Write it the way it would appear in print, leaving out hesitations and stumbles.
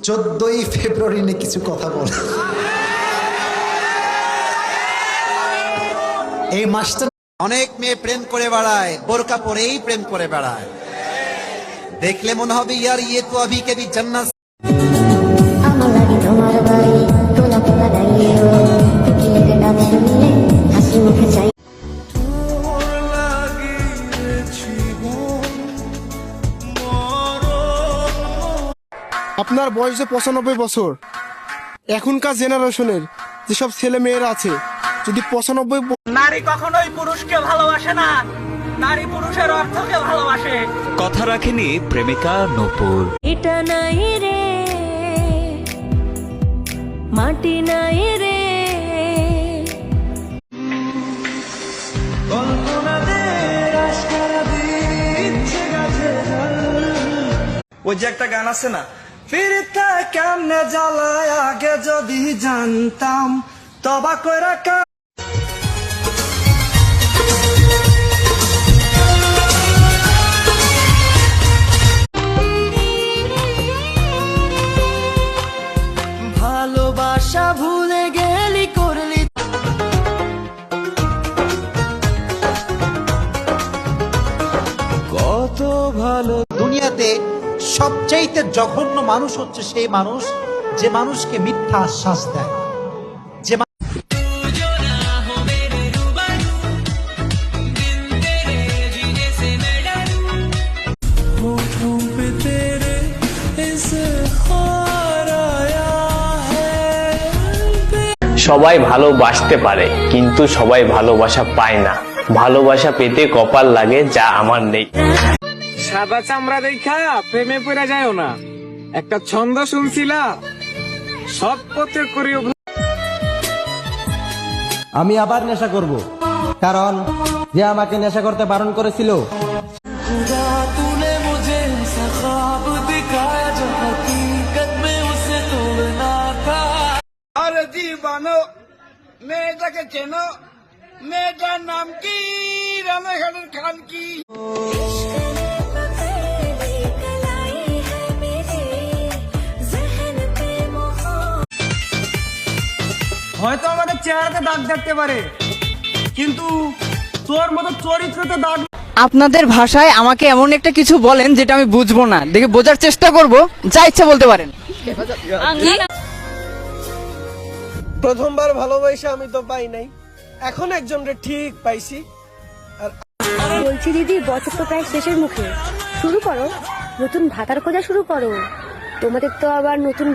14ই ফেব্রুয়ারি নিয়ে কিছু কথা বল। এই মাসটা অনেক মেয়ে প্রেম করে বেড়ায়, বোরকা পরেই প্রেম করে বেড়ায়। দেখলে মনে হবে ইয়ার ইয়ে তো আভি কে ভি জান্নাত। আমার লাগে তোমার বাড়ি তোলা তোলা দাঁড়িয়ে কোকিলের ডাক শুনলে হাসি মুখে চাই। আপনার বয়সে 95 বছর, এখনকার জেনারেশনের যেসব ছেলে মেয়েরা আছে, যদি 95 নারী কখনোই পুরুষকে ভালোবাসে না, নারী পুরুষের অর্থকে ভালোবাসে। কথা রাখেনি প্রেমিকা নূপুর। এটা নাই রে মাটি নাই রে। ওই যে একটা গান আছে না, ফিরতে কেমনে জ্বালায় আগে যদি জানতাম তবা কইরা ভালোবাসা ভুলে গেলি করলি। কত ভালো দুনিয়াতে সবচাইতে জঘন্য মানুষ হচ্ছে সেই মানুষ যে মানুষকে মিথ্যা আশ্বাস দেয়, যে সবাই ভালোবাসতে পারে, কিন্তু সবাই ভালোবাসা পায় না। ভালোবাসা পেতে কপাল লাগে, যা আমার নেই। সাদা চামড়া দেখা প্রেমে পড়ে যায়ও না। একটা ছন্দ শুনছিলা, সৎ পথে করিও। আমি আবার নেশা করব, কারণ যে আমাকে নেশা করতে বারণ করেছিল। আরে জীবানো মেয়েটাকে চেনো, মেয়েটার নাম কি? রানাঘাটের খান কি? হয়তো আমাদের চেহারাতে দাগ দেখতে পারে, কিন্তু তোর মতো চরিত্রতে দাগ। আপনাদের ভাষায় আমাকে এমন একটা কিছু বলেন যেটা আমি বুঝবো না, দেখে বোঝার চেষ্টা করব, যা ইচ্ছা বলতে পারেন। প্রথমবার ভালোবাসা আমি তো পাই নাই, এখন একজনকে ঠিক পাইছি। বলছি দিদি, বছর তো প্রায় শেষের মুখে, শুরু করো নতুন ভাতার খোঁজা শুরু করো। তোমাদের তো আবার নতুন